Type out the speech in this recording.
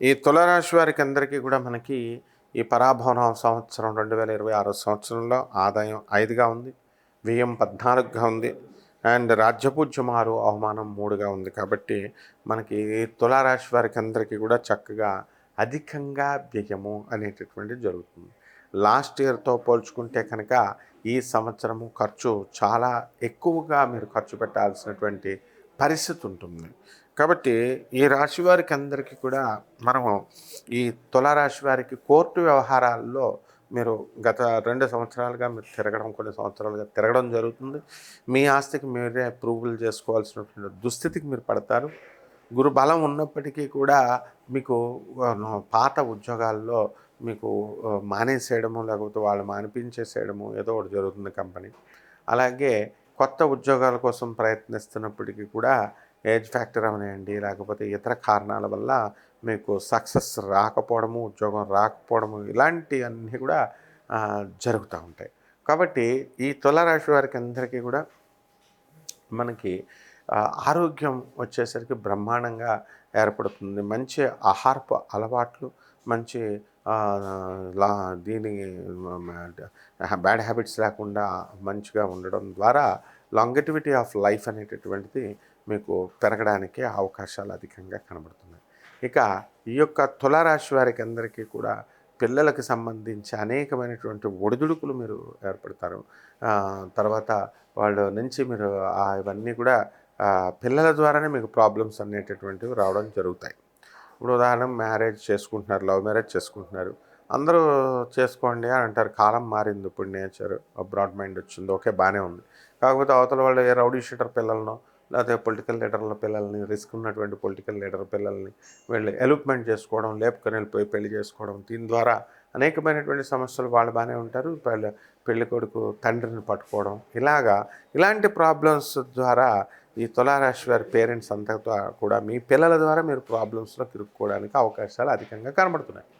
ఈ తులారాశి వారికి అందరికీ కూడా మనకి ఈ పరాభవన సంవత్సరం 2026 సంవత్సరంలో ఆదాయం 5గా ఉంది. వ్యయం 14గా ఉంది. అండ్ రాజ్యపూజ్యం 6, అవమానం 3గా ఉంది. కాబట్టి మనకి తులారాశి వారికి అందరికీ కూడా చక్కగా అధికంగా వ్యయము అనేటటువంటిది జరుగుతుంది. లాస్ట్ ఇయర్‌తో పోల్చుకుంటే కనుక ఈ సంవత్సరము ఖర్చు చాలా ఎక్కువగా మీరు ఖర్చు పెట్టాల్సినటువంటి పరిస్థితి ఉంటుంది. కాబట్టి ఈ రాశి వారికి అందరికీ కూడా మనము ఈ తులారాశి వారికి కోర్టు వ్యవహారాల్లో మీరు గత 2 సంవత్సరాలుగా మీరు తిరగడం, కొన్ని సంవత్సరాలుగా తిరగడం జరుగుతుంది. మీ ఆస్తికి మీరే ప్రూవులు చేసుకోవాల్సినటువంటి దుస్థితికి మీరు పడతారు. గురు బలం ఉన్నప్పటికీ కూడా మీకు పాత ఉద్యోగాల్లో మీకు మానేసేయడము, లేకపోతే వాళ్ళు మానిపించేసేయడము ఏదో ఒకటి జరుగుతుంది కంపెనీ. అలాగే కొత్త ఉద్యోగాల కోసం ప్రయత్నిస్తున్నప్పటికీ కూడా ఏజ్ ఫ్యాక్టర్ అవనియండి, లేకపోతే ఇతర కారణాల వల్ల మీకు సక్సెస్ రాకపోవడము, ఉద్యోగం రాకపోవడము ఇలాంటివన్నీ కూడా జరుగుతూ ఉంటాయి. కాబట్టి ఈ తులారాశి వారికి అందరికీ కూడా మనకి ఆరోగ్యం వచ్చేసరికి బ్రహ్మాండంగా ఏర్పడుతుంది. మంచి ఆహారపు అలవాట్లు, మంచి లా దీని బ్యాడ్ హ్యాబిట్స్ లేకుండా మంచిగా ఉండడం ద్వారా లాంగటివిటీ ఆఫ్ లైఫ్ అనేటటువంటిది మీకు పెరగడానికి అవకాశాలు అధికంగా కనబడుతున్నాయి. ఇక ఈ యొక్క తులారాశి వారికి అందరికీ కూడా పిల్లలకు సంబంధించి అనేకమైనటువంటి ఒడిదుడుకులు మీరు ఏర్పడతారు. తర్వాత వాళ్ళ నుంచి మీరు ఇవన్నీ కూడా పిల్లల ద్వారానే మీకు ప్రాబ్లమ్స్ అనేటటువంటివి రావడం జరుగుతాయి. ఇప్పుడు ఉదాహరణ మ్యారేజ్ చేసుకుంటున్నారు, లవ్ మ్యారేజ్ చేసుకుంటున్నారు. అందరూ చేసుకోండి అని అంటారు. కాలం మారింది, ఇప్పుడు నేచర్ బ్రాడ్ మైండ్ వచ్చింది, ఓకే బాగానే ఉంది. కాకపోతే అవతల వాళ్ళు ఏ రౌడీ షీటర్ పిల్లలనో, లేకపోతే పొలిటికల్ లీడర్ల పిల్లల్ని, రిస్క్ ఉన్నటువంటి పొలిటికల్ లీడర్ పిల్లల్ని వీళ్ళు ఎలూప్మెంట్ చేసుకోవడం, లేపుకొని వెళ్ళిపోయి పెళ్లి చేసుకోవడం, దీని ద్వారా అనేకమైనటువంటి సమస్యలు. వాళ్ళు బాగానే ఉంటారు, పెళ్లి కొడుకు తండ్రిని పట్టుకోవడం, ఇలాంటి ప్రాబ్లమ్స్ ద్వారా ఈ తులారాశి వారి పేరెంట్స్ అంతా కూడా మీ పిల్లల ద్వారా మీరు ప్రాబ్లమ్స్లో ఇరుక్కోవడానికి అవకాశాలు అధికంగా కనబడుతున్నాయి.